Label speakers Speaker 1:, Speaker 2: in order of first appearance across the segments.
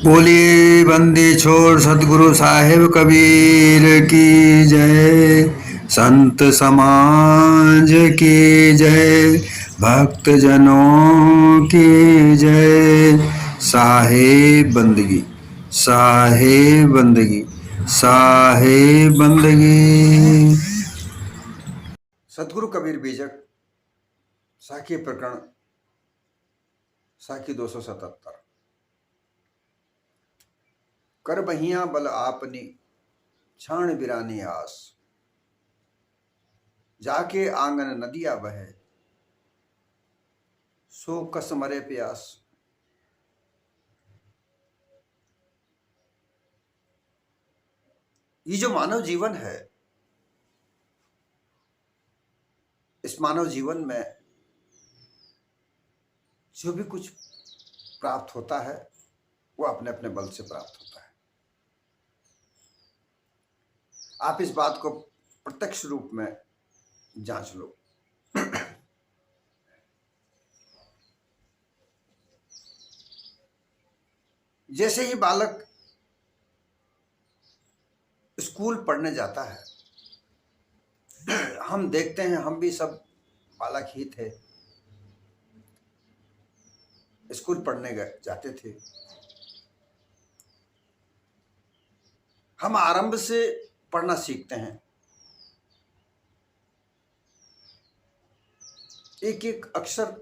Speaker 1: बोलिए बंदी छोड़ सतगुरु साहिब कबीर की जय। संत समाज की जय। भक्त जनों की जय। साहिब बंदगी, साहिब बंदगी, साहिब बंदगी। सतगुरु कबीर बीजक साखी प्रकरण साखी 277। कर बहिया बल आपनी छाण बिरानी आस, जाके आंगन नदिया बहे सो कस मरे प्यास। ये जो मानव जीवन है, इस मानव जीवन में जो भी कुछ प्राप्त होता है वो अपने अपने बल से प्राप्त होता है। आप इस बात को प्रत्यक्ष रूप में जांच लो। जैसे ही बालक स्कूल पढ़ने जाता है, हम देखते हैं, हम भी सब बालक ही थे, स्कूल पढ़ने जाते थे। हम आरंभ से पढ़ना सीखते हैं, एक एक अक्षर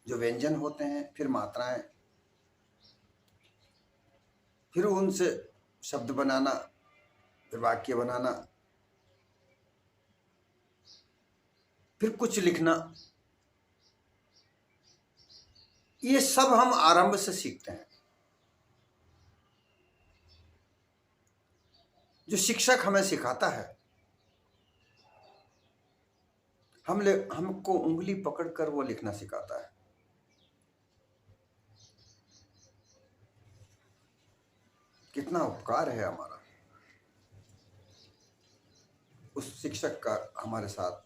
Speaker 1: जो व्यंजन होते हैं, फिर मात्राएं, फिर उनसे शब्द बनाना, फिर वाक्य बनाना, फिर कुछ लिखना, ये सब हम आरंभ से सीखते हैं। जो शिक्षक हमें सिखाता है, हमको उंगली पकड़कर वो लिखना सिखाता है। कितना उपकार है हमारा उस शिक्षक का हमारे साथ।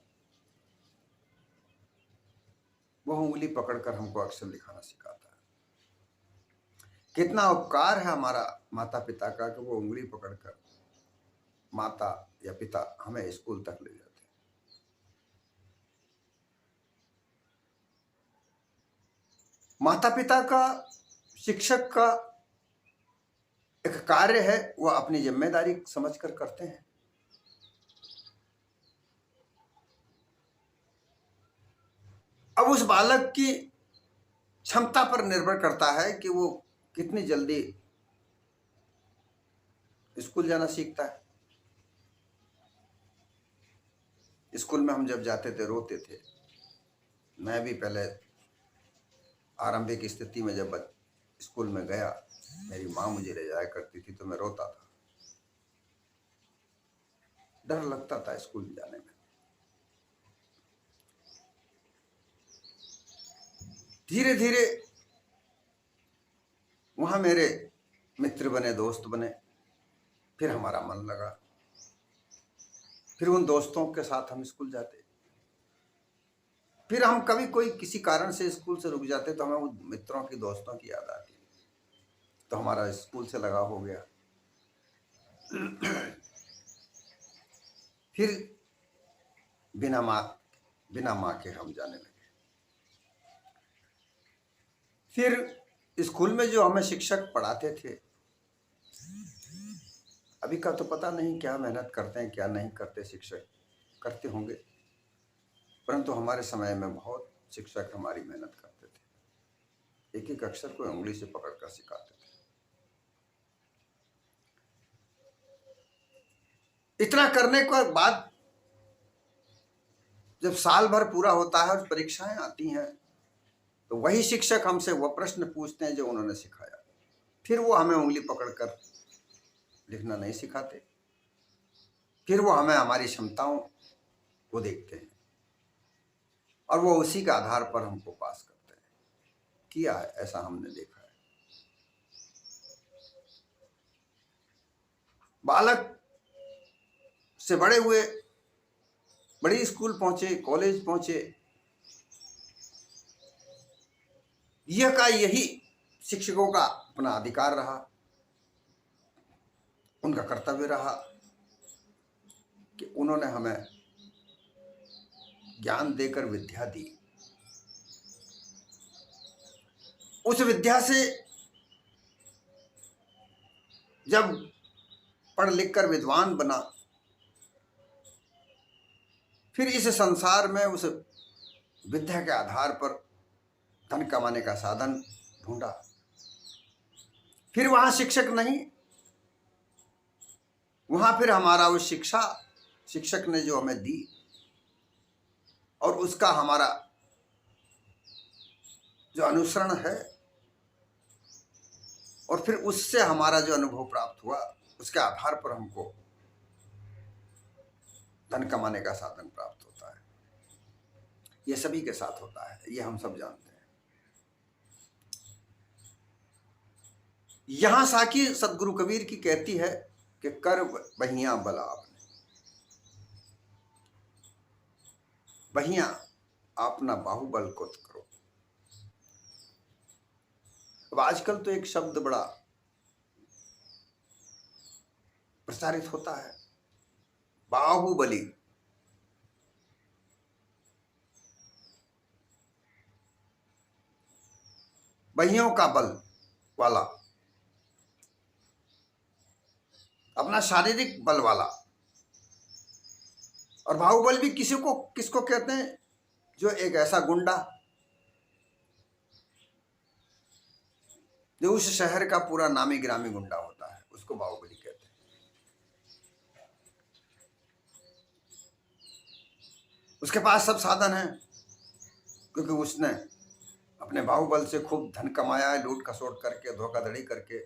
Speaker 1: वो उंगली पकड़कर हमको अक्षर लिखाना सिखाता है। कितना उपकार है हमारा माता पिता का कि वो उंगली पकड़कर, माता या पिता, हमें स्कूल तक ले जाते हैं। माता पिता का, शिक्षक का एक कार्य है, वह अपनी जिम्मेदारी समझकर करते हैं। अब उस बालक की क्षमता पर निर्भर करता है कि वो कितनी जल्दी स्कूल जाना सीखता है। स्कूल में हम जब जाते थे रोते थे। मैं भी पहले आरंभिक स्थिति में जब स्कूल में गया, मेरी माँ मुझे ले जाया करती थी तो मैं रोता था, डर लगता था स्कूल जाने में। धीरे धीरे वहां मेरे मित्र बने, दोस्त बने, फिर हमारा मन लगा, फिर उन दोस्तों के साथ हम स्कूल जाते। फिर हम कभी कोई किसी कारण से स्कूल से रुक जाते तो हमें उन मित्रों की, दोस्तों की याद आती, तो हमारा स्कूल से लगाव हो गया। फिर बिना माँ के हम जाने लगे। फिर स्कूल में जो हमें शिक्षक पढ़ाते थे, अभी का तो पता नहीं क्या मेहनत करते हैं, क्या नहीं करते। शिक्षक करते होंगे, परंतु हमारे समय में बहुत शिक्षक हमारी मेहनत करते थे, एक एक अक्षर को उंगली से पकड़कर सिखाते थे। इतना करने के बाद जब साल भर पूरा होता है और परीक्षाएं आती हैं, तो वही शिक्षक हमसे वह प्रश्न पूछते हैं जो उन्होंने सिखाया। फिर वो हमें उंगली पकड़कर लिखना नहीं सिखाते, फिर वो हमें हमारी क्षमताओं को देखते हैं और वो उसी के आधार पर हमको पास करते हैं। किया है ऐसा, हमने देखा है। बालक से बड़े हुए, बड़ी स्कूल पहुंचे, कॉलेज पहुंचे, यह का यही शिक्षकों का अपना अधिकार रहा, उनका कर्तव्य रहा कि उन्होंने हमें ज्ञान देकर विद्या दी। उस विद्या से जब पढ़ लिख कर विद्वान बना, फिर इस संसार में उस विद्या के आधार पर धन कमाने का साधन ढूंढा। फिर वहां शिक्षक नहीं, वहां फिर हमारा वो शिक्षा शिक्षक ने जो हमें दी और उसका हमारा जो अनुसरण है और फिर उससे हमारा जो अनुभव प्राप्त हुआ, उसके आधार पर हमको धन कमाने का साधन प्राप्त होता है। ये सभी के साथ होता है, ये हम सब जानते हैं। यहां साकी सदगुरु कबीर की कहती है कि कर बहिया बला आपने, बहिया अपना बाहुबल को करो। अब आजकल तो एक शब्द बड़ा प्रचारित होता है, बाहुबली। बहियों का बल वाला, अपना शारीरिक बल वाला। और बाहुबल भी किसको कहते हैं? जो एक ऐसा गुंडा जो उस शहर का पूरा नामी गिरामी गुंडा होता है, उसको बाहुबली कहते हैं। उसके पास सब साधन है, क्योंकि उसने अपने बाहुबल से खूब धन कमाया है, लूट खसोट करके, धोखाधड़ी करके,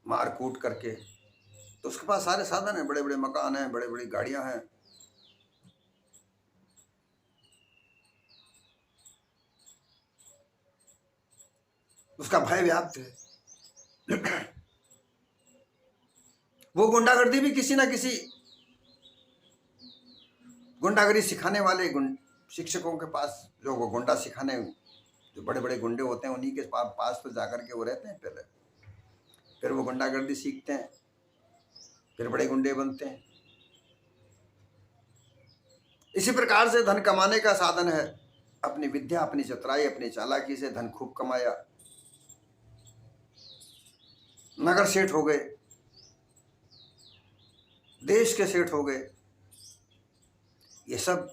Speaker 1: मार कूट करके। तो उसके पास सारे साधन हैं, बड़े बड़े मकान हैं, बड़े बड़ी गाड़ियां हैं। उसका भय व्याप्त है। वो गुंडागर्दी भी किसी ना किसी गुंडागर्दी सिखाने वाले शिक्षकों के पास, जो वो गुंडा सिखाने, जो बड़े बड़े गुंडे होते हैं, उन्हीं के पास तो जाकर के वो रहते हैं पहले। फिर वो गुंडागर्दी सीखते हैं, फिर बड़े गुंडे बनते हैं। इसी प्रकार से धन कमाने का साधन है अपनी विद्या, अपनी चतुराई, अपनी चालाकी से धन खूब कमाया, नगर सेठ हो गए, देश के सेठ हो गए। ये सब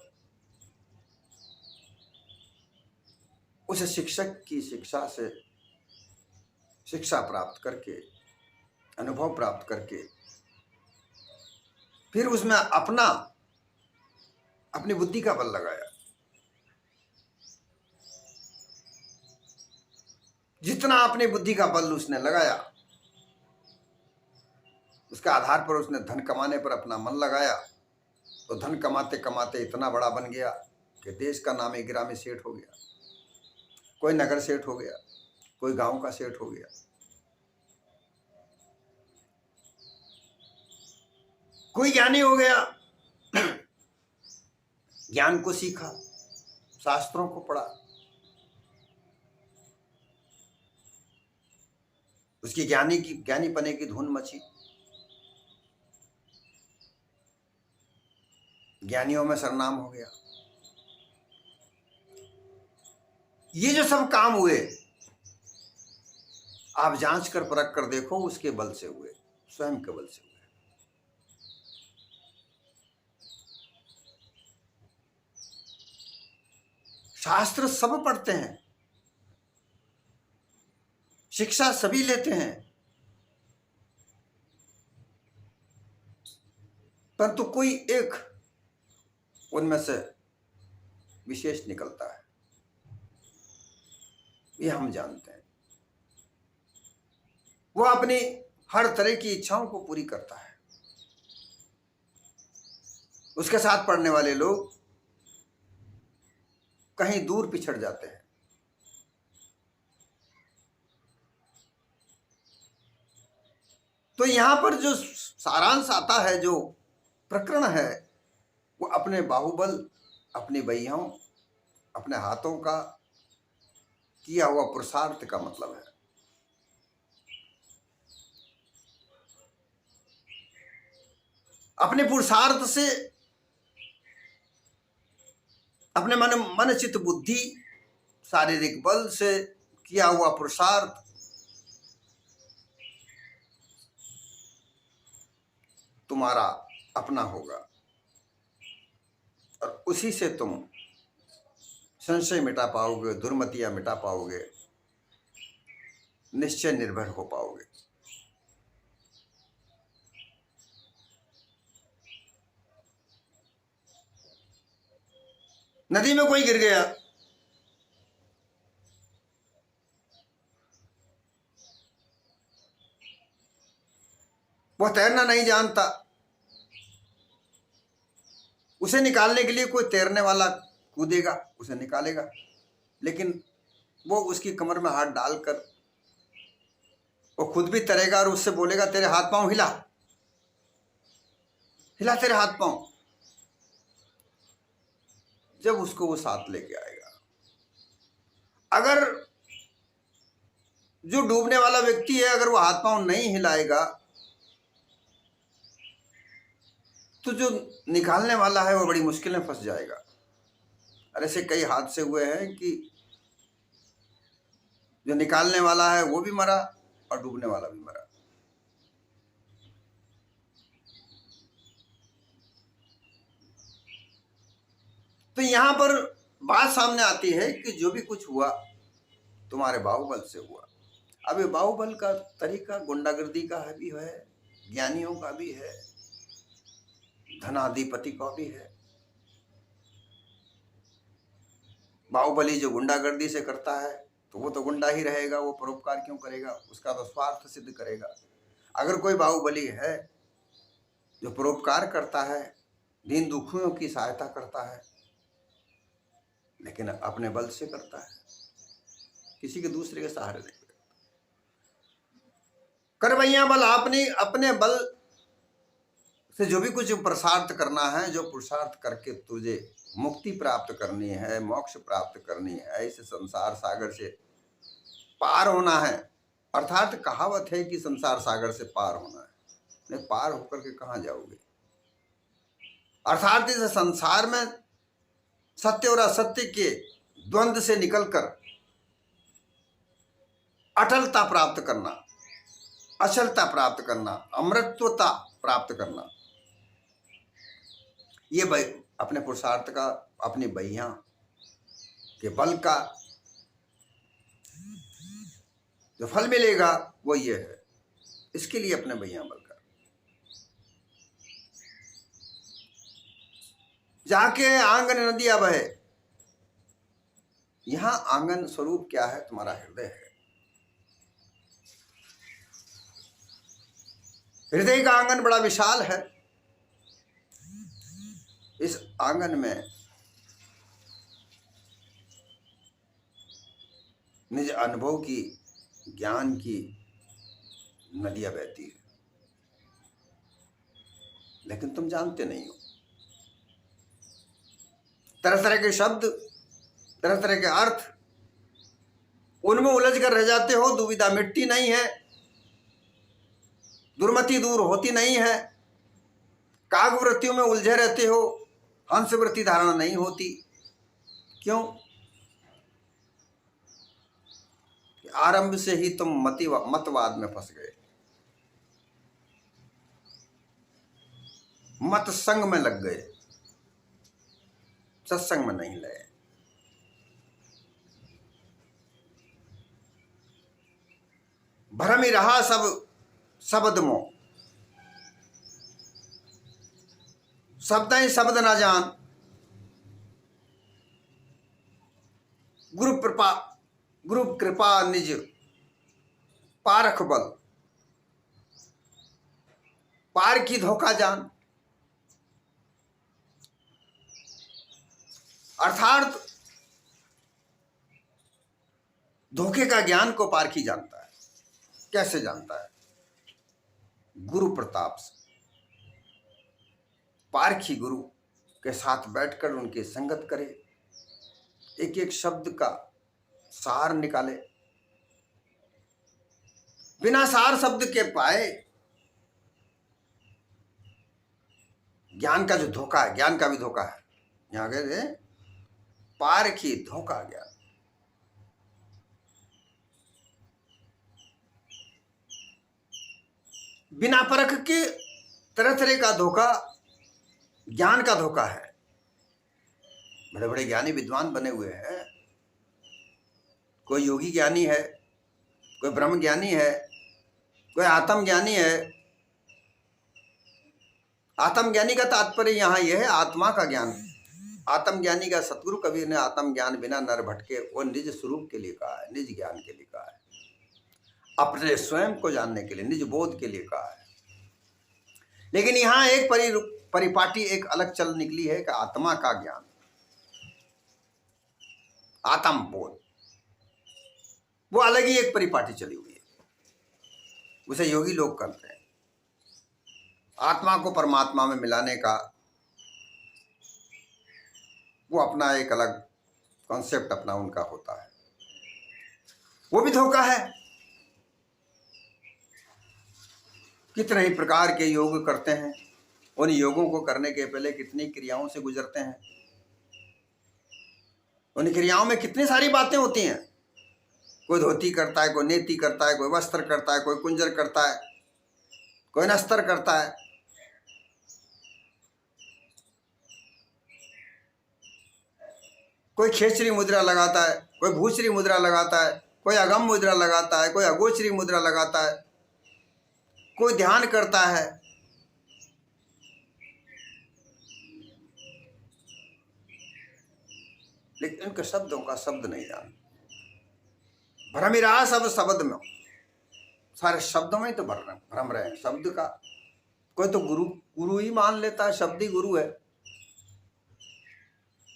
Speaker 1: उस शिक्षक की शिक्षा से शिक्षा प्राप्त करके, अनुभव प्राप्त करके, फिर उसमें अपनी बुद्धि का बल लगाया। जितना अपनी बुद्धि का बल उसने लगाया, उसके आधार पर उसने धन कमाने पर अपना मन लगाया, तो धन कमाते कमाते इतना बड़ा बन गया कि देश का नामी गिरामी सेठ हो गया। कोई नगर सेठ हो गया, कोई गांव का सेठ हो गया। कोई ज्ञानी हो गया, ज्ञान को सीखा, शास्त्रों को पढ़ा, उसकी ज्ञानी पने की धुन मची। ज्ञानियों में सरनाम हो गया। ये जो सब काम हुए, आप जांच कर परख कर देखो, उसके बल से हुए, स्वयं के बल से हुए। शास्त्र सब पढ़ते हैं, शिक्षा सभी लेते हैं, परंतु कोई एक उनमें से विशेष निकलता है, ये हम जानते हैं। वो अपनी हर तरह की इच्छाओं को पूरी करता है। उसके साथ पढ़ने वाले लोग कहीं दूर पिछड़ जाते हैं। तो यहां पर जो सारांश आता है, जो प्रकरण है, वो अपने बाहुबल, अपनी बहियाओं, अपने हाथों का किया हुआ पुरुषार्थ का मतलब है। अपने पुरुषार्थ से, अपने मन चित्त बुद्धि शारीरिक बल से किया हुआ पुरुषार्थ तुम्हारा अपना होगा और उसी से तुम संशय मिटा पाओगे, दुर्मतियां मिटा पाओगे, निश्चय निर्भर हो पाओगे। नदी में कोई गिर गया, वह तैरना नहीं जानता, उसे निकालने के लिए कोई तैरने वाला कूदेगा, उसे निकालेगा, लेकिन वो उसकी कमर में हाथ डालकर वो खुद भी तैरेगा और उससे बोलेगा तेरे हाथ पांव हिला, हिला तेरे हाथ पांव, जब उसको वो साथ लेके आएगा। अगर जो डूबने वाला व्यक्ति है, अगर वो हाथ पांव नहीं हिलाएगा तो जो निकालने वाला है वो बड़ी मुश्किल में फंस जाएगा। और ऐसे कई हादसे हुए हैं कि जो निकालने वाला है वो भी मरा और डूबने वाला भी मरा। तो यहां पर बात सामने आती है कि जो भी कुछ हुआ तुम्हारे बाहुबल से हुआ। अब ये बाहुबल का तरीका गुंडागर्दी का भी है, ज्ञानियों का भी है, धनाधिपति का भी है। बाहुबली जो गुंडागर्दी से करता है तो वो तो गुंडा ही रहेगा, वो परोपकार क्यों करेगा, उसका तो स्वार्थ सिद्ध करेगा। अगर कोई बाहुबली है जो परोपकार करता है, दीन दुखियों की सहायता करता है, लेकिन अपने बल से करता है, किसी के दूसरे के सहारे नहीं करता। कर भैया बल आपने अपने बल से जो भी कुछ पुरुषार्थ करना है, जो पुरुषार्थ करके तुझे मुक्ति प्राप्त करनी है, मोक्ष प्राप्त करनी है, इस संसार सागर से पार होना है। अर्थात कहावत है कि संसार सागर से पार होना है, नहीं पार होकर के कहाँ जाओगे। अर्थात इस संसार में सत्य और असत्य के द्वंद्व से निकलकर अटलता प्राप्त करना, अचलता प्राप्त करना, अमृतत्वता प्राप्त करना, ये अपने पुरुषार्थ का, अपनी बहिया के बल का जो फल मिलेगा वो ये है। इसके लिए अपने बहिया बल का जाके आंगन नदियां बहे। यहां आंगन स्वरूप क्या है? तुम्हारा हृदय है। हृदय का आंगन बड़ा विशाल है। इस आंगन में निज अनुभव की, ज्ञान की नदियां बहती है, लेकिन तुम जानते नहीं हो। तरह तरह के शब्द, तरह तरह के अर्थ, उनमें उलझ कर रह जाते हो। दुविधा मिटती नहीं है, दुर्मति दूर होती नहीं है, कागवृत्तियों में उलझे रहते हो, हंसवृत्ति धारणा नहीं होती। क्यों? आरंभ से ही तुम मतवाद में फंस गए, मत संग में लग गए, सत्संग में नहीं लगे। भ्रम ही रहा सब शब्द मोह, शब्द ही शब्द ना जान। गुरु कृपा निज पारख बल, पार की धोखा जान। अर्थात धोखे का ज्ञान को पार की जानता है। कैसे जानता है? गुरु प्रताप से। पारखी गुरु के साथ बैठकर उनकी संगत करे, एक एक शब्द का सार निकाले। बिना सार शब्द के पाए ज्ञान का जो धोखा है, ज्ञान का भी धोखा है। यहां गए पारखी धोखा ज्ञान। बिना परख के तरह तरह का धोखा ज्ञान का धोखा है। बड़े बड़े ज्ञानी विद्वान बने हुए हैं, कोई योगी ज्ञानी है, कोई ब्रह्म ज्ञानी है, कोई आत्म ज्ञानी है। आत्म ज्ञानी का तात्पर्य यहाँ यह है आत्मा का ज्ञान। आत्म ज्ञानी का सतगुरु कबीर ने आत्म ज्ञान बिना नर भटके वो निज स्वरूप के लिए कहा है, निज ज्ञान के लिए कहा है, अपने स्वयं को जानने के लिए, निज बोध के लिए कहा है। लेकिन यहाँ एक परिपाटी एक अलग चल निकली है कि आत्मा का ज्ञान, आत्म बोध, वो अलग ही एक परिपाटी चली हुई है। उसे योगी लोग करते हैं। आत्मा को परमात्मा में मिलाने का वो अपना एक अलग कॉन्सेप्ट अपना उनका होता है, वो भी धोखा है। कितने ही प्रकार के योग करते हैं, उन योगों को करने के पहले कितनी क्रियाओं से गुजरते हैं, उन क्रियाओं में कितनी सारी बातें होती हैं। कोई धोती करता है, कोई नेति करता है, कोई वस्त्र करता है, कोई कुंजर करता है, कोई नस्तर करता है। कोई खेचरी मुद्रा लगाता है, कोई भूचरी मुद्रा लगाता है, कोई अगम मुद्रा लगाता है, कोई अगोचरी मुद्रा लगाता है, कोई ध्यान करता है। लेकिन उनके शब्दों का शब्द नहीं जान। भ्रम ही रहा सब शब्द में, सारे शब्दों में ही तो भ्रम रहे हैं शब्द का। कोई तो गुरु ही मान लेता है, शब्द ही गुरु है।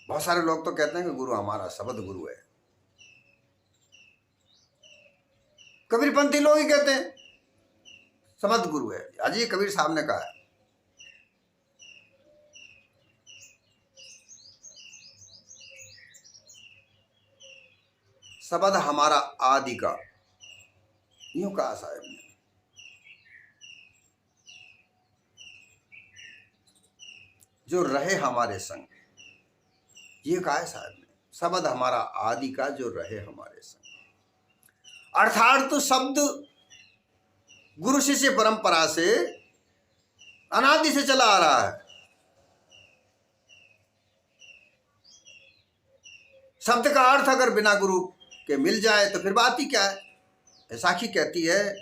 Speaker 1: बहुत सारे लोग तो कहते हैं कि गुरु हमारा शब्द गुरु है। कबीरपंथी लोग ही कहते हैं शब्द गुरु है। आज ये कबीर साहब ने कहा है, शब्द हमारा आदि का, यूं कहा साहब ने। जो रहे हमारे संग, ये कहा है साहब ने, शब्द हमारा आदि का जो रहे हमारे संग। अर्थात तो शब्द गुरु शिष्य परंपरा से अनादि से चला आ रहा है। शब्द का अर्थ अगर बिना गुरु के मिल जाए तो फिर बात ही क्या है। साखी कहती है,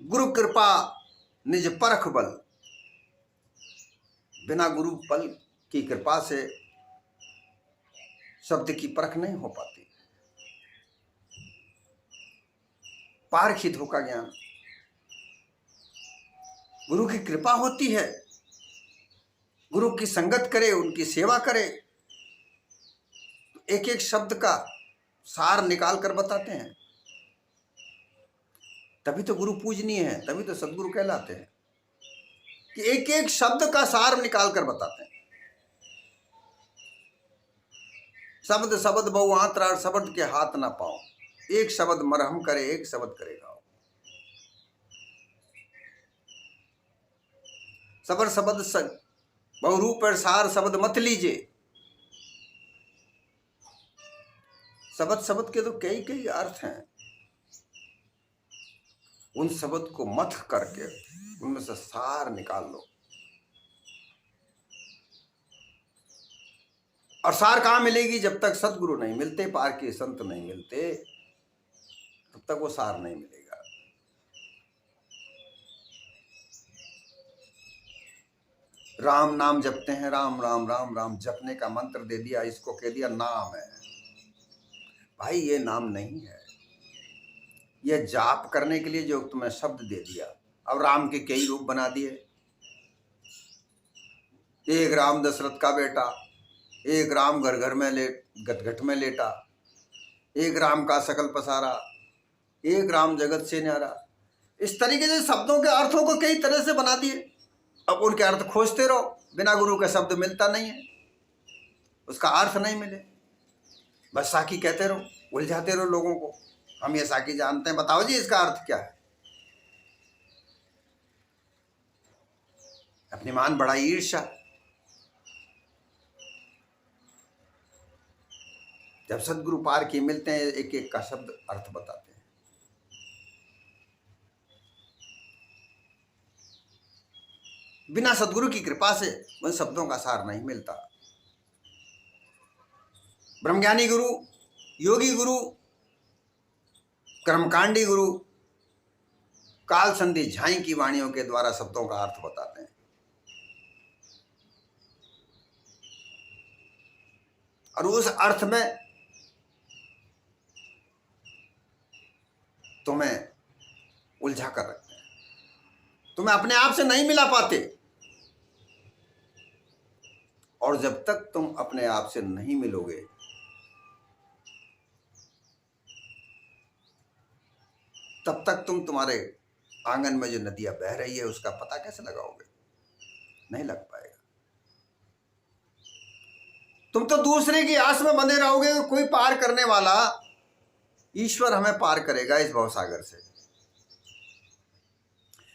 Speaker 1: गुरु कृपा निज परख बल। बिना गुरु बल की कृपा से शब्द की परख नहीं हो पाती। पारखी धोखा ज्ञान, गुरु की कृपा होती है, गुरु की संगत करे, उनकी सेवा करे, एक एक शब्द का सार निकाल कर बताते हैं। तभी तो गुरु पूजनीय है, तभी तो सदगुरु कहलाते हैं कि एक एक शब्द का सार निकाल कर बताते हैं। शब्द शब्द बहु आंतरा, शब्द के हाथ ना पाओ, एक शब्द मरहम करे, एक शब्द करेगा। शब्द शब्द बहुरूप सार शब्द मत लीजिए। शब्द शब्द के तो कई कई अर्थ हैं। उन शब्द को मथ करके उनमें से सार निकाल लो। और सार कहाँ मिलेगी? जब तक सदगुरु नहीं मिलते, पार के संत नहीं मिलते, तब तक वो सार नहीं मिलेगा। राम नाम जपते हैं, राम राम राम राम, जपने का मंत्र दे दिया, इसको कह दिया नाम है। भाई ये नाम नहीं है, यह जाप करने के लिए जो तुम्हें शब्द दे दिया। अब राम के कई रूप बना दिए। एक राम दशरथ का बेटा, एक राम घर घर में घट में लेटा, एक राम का सकल पसारा, एक राम जगत से न्यारा। इस तरीके से शब्दों के अर्थों को कई तरह से बना दिए। अब उनके अर्थ खोजते रहो, बिना गुरु का शब्द मिलता नहीं है, उसका अर्थ नहीं मिले, बस साखी कहते रहो, उलझाते रहो लोगों को। हम ये साकी जानते हैं, बताओ जी इसका अर्थ क्या है। अपनी मान बढ़ाई, ईर्ष्या। जब सदगुरु पार की मिलते हैं, एक एक का शब्द अर्थ बताते हैं। बिना सदगुरु की कृपा से उन शब्दों का सार नहीं मिलता। ब्रह्मज्ञानी गुरु, योगी गुरु, कर्मकांडी गुरु काल संधि झाई की वाणियों के द्वारा शब्दों का अर्थ बताते हैं। और उस अर्थ में तुम्हें उलझा कर रखते हैं, तुम्हें अपने आप से नहीं मिला पाते। और जब तक तुम अपने आप से नहीं मिलोगे, तब तक तुम तुम्हारे आंगन में जो नदियां बह रही है उसका पता कैसे लगाओगे? नहीं लग पाएगा। तुम तो दूसरे की आस में बंधे रहोगे, कोई पार करने वाला, ईश्वर हमें पार करेगा इस भवसागर से।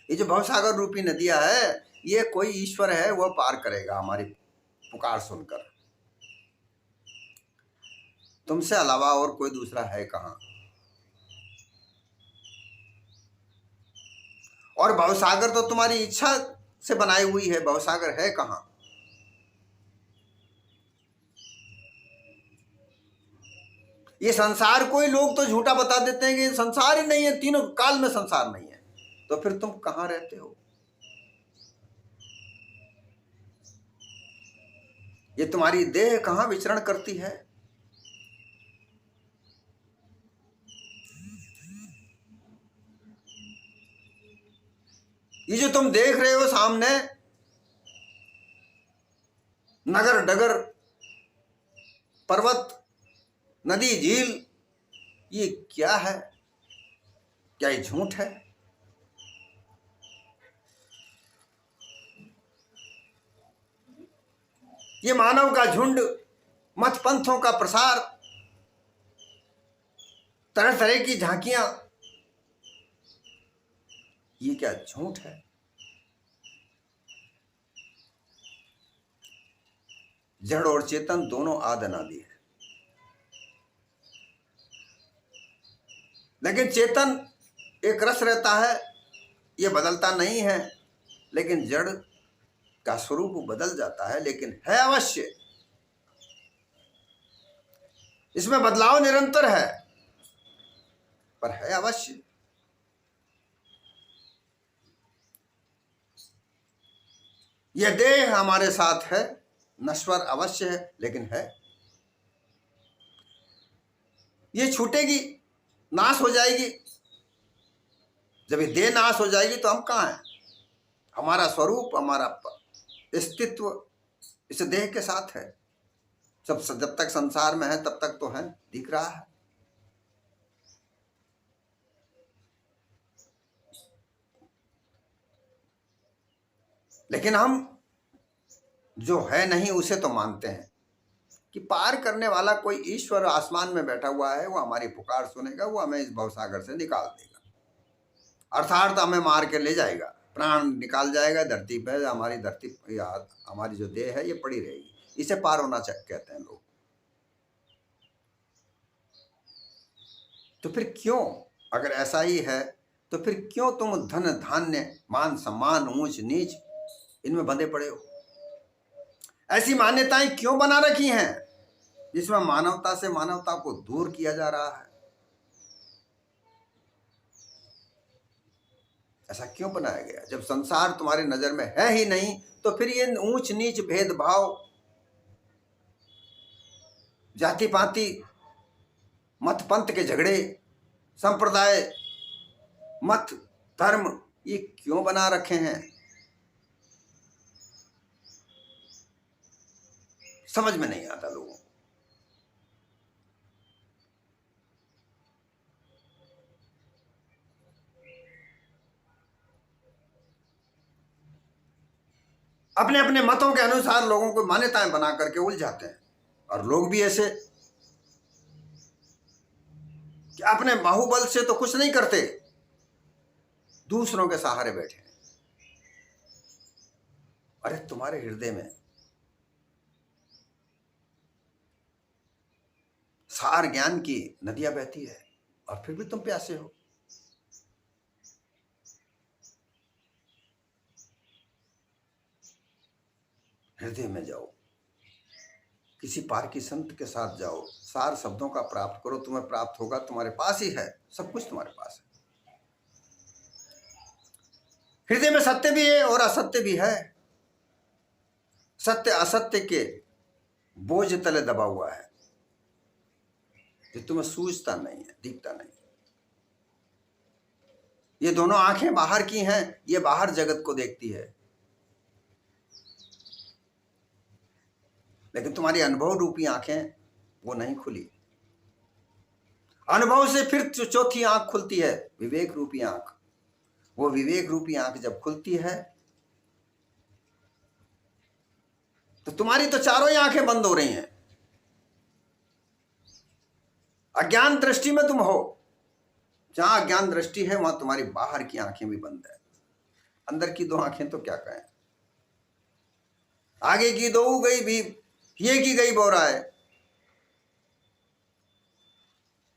Speaker 1: ये जो भवसागर रूपी नदियां है, ये कोई ईश्वर है, वह पार करेगा हमारी पुकार सुनकर। तुमसे अलावा और कोई दूसरा है कहां? और भवसागर तो तुम्हारी इच्छा से बनाई हुई है, भवसागर है कहां? ये संसार को ही लोग तो झूठा बता देते हैं कि संसार ही नहीं है, तीनों काल में संसार नहीं है। तो फिर तुम कहां रहते हो? ये तुम्हारी देह कहां विचरण करती है? ये जो तुम देख रहे हो सामने, नगर डगर, पर्वत, नदी, झील, ये क्या है? क्या ये झूठ है? ये मानव का झुंड, मत पंथों का प्रसार, तरह तरह की झांकियां, ये क्या झूठ है? जड़ और चेतन दोनों आदि अनादि है, लेकिन चेतन एक रस रहता है, ये बदलता नहीं है। लेकिन जड़ का स्वरूप बदल जाता है, लेकिन है अवश्य। इसमें बदलाव निरंतर है, पर है अवश्य। यह देह हमारे साथ है, नश्वर अवश्य है, लेकिन है। ये छूटेगी, नाश हो जाएगी। जब ये देह नाश हो जाएगी तो हम कहाँ हैं? हमारा स्वरूप, हमारा अस्तित्व इस देह के साथ है। जब तक संसार में है तब तक तो है, दिख रहा है। लेकिन हम जो है नहीं उसे तो मानते हैं कि पार करने वाला कोई ईश्वर आसमान में बैठा हुआ है, वो हमारी पुकार सुनेगा, वो हमें इस भवसागर से निकाल देगा, अर्थात हमें मार के ले जाएगा, प्राण निकाल जाएगा। धरती पे हमारी जो देह है ये पड़ी रहेगी। इसे पार होना कहते हैं लोग। तो फिर क्यों, अगर ऐसा ही है तो फिर क्यों तुम धन धान्य, मान सम्मान, ऊंच नीच, इनमें बंधे पड़े हो? ऐसी मान्यताएं क्यों बना रखी हैं जिसमें मानवता से मानवता को दूर किया जा रहा है? ऐसा क्यों बनाया गया? जब संसार तुम्हारी नजर में है ही नहीं, तो फिर ये ऊंच नीच, भेदभाव, जाति पाति, मत पंथ के झगड़े, संप्रदाय, मत, धर्म, ये क्यों बना रखे हैं? समझ में नहीं आता लोगों को। अपने अपने मतों के अनुसार लोगों को मान्यताएं बना करके उलझाते हैं। और लोग भी ऐसे कि अपने बाहुबल से तो कुछ नहीं करते, दूसरों के सहारे बैठे हैं। अरे तुम्हारे हृदय में सार ज्ञान की नदियां बहती है और फिर भी तुम प्यासे हो। हृदय में जाओ, किसी पार की संत के साथ जाओ, सार शब्दों का प्राप्त करो, तुम्हें प्राप्त होगा, तुम्हारे पास ही है, सब कुछ तुम्हारे पास है। हृदय में सत्य भी है और असत्य भी है। सत्य असत्य के बोझ तले दबा हुआ है, जो तुम्हें सूझता नहीं है, दिखता नहीं। ये दोनों आंखें बाहर की हैं, ये बाहर जगत को देखती है, लेकिन तुम्हारी अनुभव रूपी आंखें वो नहीं खुली। अनुभव से फिर चौथी आंख खुलती है, विवेक रूपी आंख। वो विवेक रूपी आंख जब खुलती है तो तुम्हारी तो चारों ही आंखें बंद हो रही हैं। अज्ञान दृष्टि में तुम हो, जहां अज्ञान दृष्टि है वहां तुम्हारी बाहर की आंखें भी बंद है, अंदर की दो आंखें तो क्या कहें। आगे की दो गई भी, ये की गई बोरा है।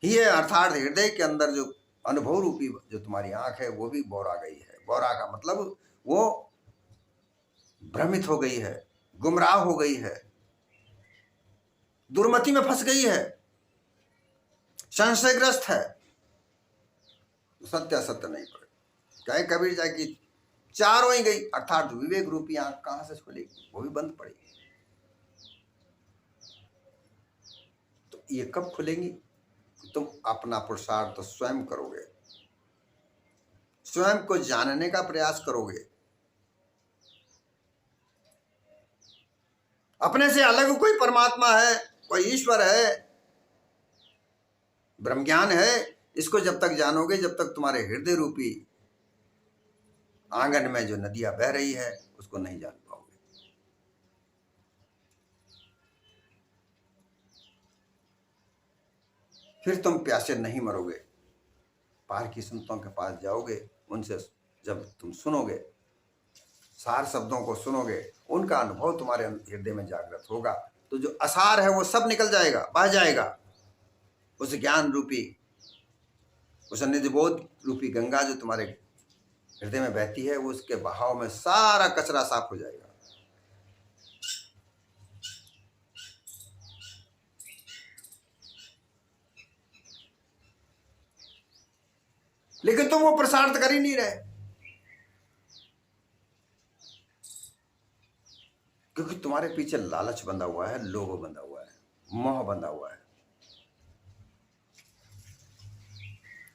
Speaker 1: ये अर्थात हृदय के अंदर जो अनुभव रूपी जो तुम्हारी आंख है वो भी बोरा गई है। बोरा का मतलब वो भ्रमित हो गई है, गुमराह हो गई है, दुर्मति में फंस गई है, संशयग्रस्त है, सत्य असत्य नहीं पड़े। कहे कबीर जाए कि चारों ही गई, अर्थात विवेक रूपी आंख कहां से खुलेगी, वो भी बंद पड़ेगी। तो ये कब खुलेंगी? तुम अपना पुरुषार्थ तो स्वयं करोगे, स्वयं को जानने का प्रयास करोगे। अपने से अलग कोई परमात्मा है, कोई ईश्वर है, ब्रह्म ज्ञान है, इसको जब तक जानोगे, जब तक तुम्हारे हृदय रूपी आंगन में जो नदियां बह रही है उसको नहीं जान पाओगे। फिर तुम प्यासे नहीं मरोगे। पार की संतों के पास जाओगे, उनसे जब तुम सुनोगे, सार शब्दों को सुनोगे, उनका अनुभव तुम्हारे हृदय में जागृत होगा, तो जो असार है वो सब निकल जाएगा, बह जाएगा। उस ज्ञान रूपी, उस निधिबोध रूपी गंगा जो तुम्हारे हृदय में बहती है, वो उसके बहाव में सारा कचरा साफ हो जाएगा। लेकिन तुम वो प्रसारित कर ही नहीं रहे, क्योंकि तुम्हारे पीछे लालच बंधा हुआ है, लोभ बंधा हुआ है, मोह बंधा हुआ है।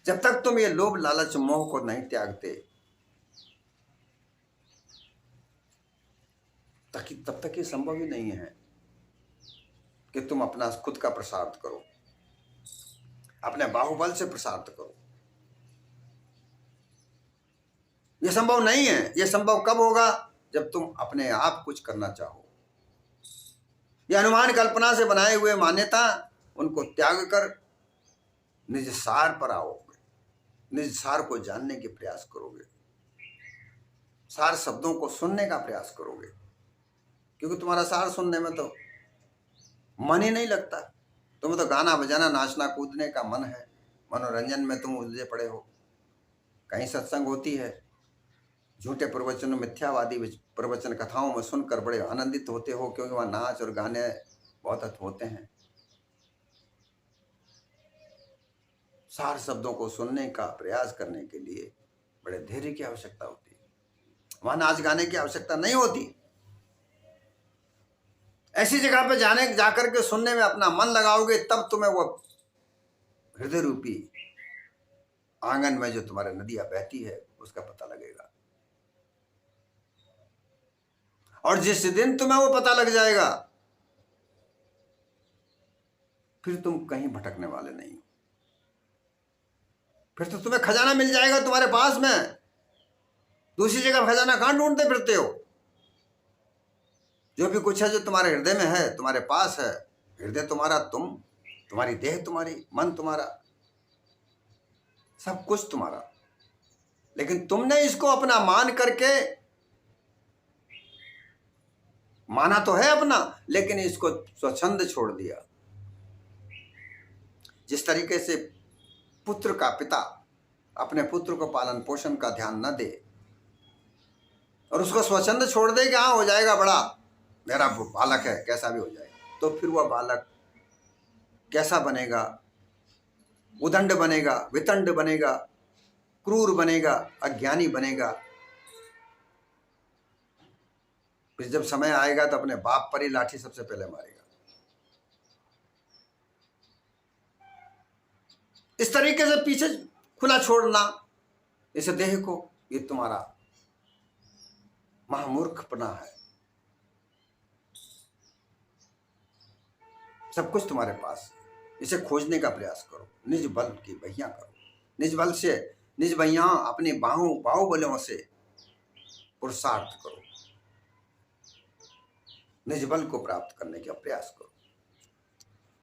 Speaker 1: जब तक तुम ये लोभ लालच मोह को नहीं त्यागते, तब तक ये संभव ही नहीं है कि तुम अपना खुद का प्रसाद करो, अपने बाहुबल से प्रसाद करो। ये संभव नहीं है। ये संभव कब होगा? जब तुम अपने आप कुछ करना चाहो। ये अनुमान कल्पना से बनाए हुए मान्यता, उनको त्याग कर निज सार पर आओगे, निज सार को जानने के प्रयास करोगे, सार शब्दों को सुनने का प्रयास करोगे, क्योंकि तुम्हारा सार सुनने में तो मन ही नहीं लगता। तुम्हें तो गाना बजाना नाचना कूदने का मन है, मनोरंजन में तुम उलझे पड़े हो। कहीं सत्संग होती है, झूठे प्रवचन, मिथ्यावादी प्रवचन कथाओं में सुनकर बड़े आनंदित होते हो, क्योंकि वहां नाच और गाने बहुत होते हैं। सार शब्दों को सुनने का प्रयास करने के लिए बड़े धैर्य की आवश्यकता होती है, वहां नाच गाने की आवश्यकता नहीं होती। ऐसी जगह पे जाकर के सुनने में अपना मन लगाओगे, तब तुम्हें वो हृदय रूपी आंगन में जो तुम्हारे नदियां बहती है उसका पता लगेगा। और जिस दिन तुम्हें वो पता लग जाएगा, फिर तुम कहीं भटकने वाले नहीं हो। फिर तो तुम्हें खजाना मिल जाएगा तुम्हारे पास में। दूसरी जगह खजाना कहां ढूंढते फिरते हो? जो भी कुछ है जो तुम्हारे हृदय में है, तुम्हारे पास है। हृदय तुम्हारा, तुम्हारी देह तुम्हारी, मन तुम्हारा, सब कुछ तुम्हारा, लेकिन तुमने इसको अपना मान करके, माना तो है अपना, लेकिन इसको स्वच्छंद छोड़ दिया। जिस तरीके से पुत्र का पिता अपने पुत्र को पालन पोषण का ध्यान न दे और उसको स्वच्छंद छोड़ दे कि हाँ हो जाएगा बड़ा, मेरा बालक है, कैसा भी हो जाएगा, तो फिर वह बालक कैसा बनेगा? उदंड बनेगा, वितंड बनेगा, क्रूर बनेगा, अज्ञानी बनेगा। फिर जब समय आएगा तो अपने बाप पर ही लाठी सबसे पहले मारेगा। इस तरीके से पीछे खुला छोड़ना इस देह को, ये तुम्हारा महामूर्खपना है। सब कुछ तुम्हारे पास, इसे खोजने का प्रयास करो, निज बल की बहियां करो, निज बल से, निज बहियां अपने बाहुबलों से पुरुषार्थ करो, निज बल को प्राप्त करने का प्रयास करो।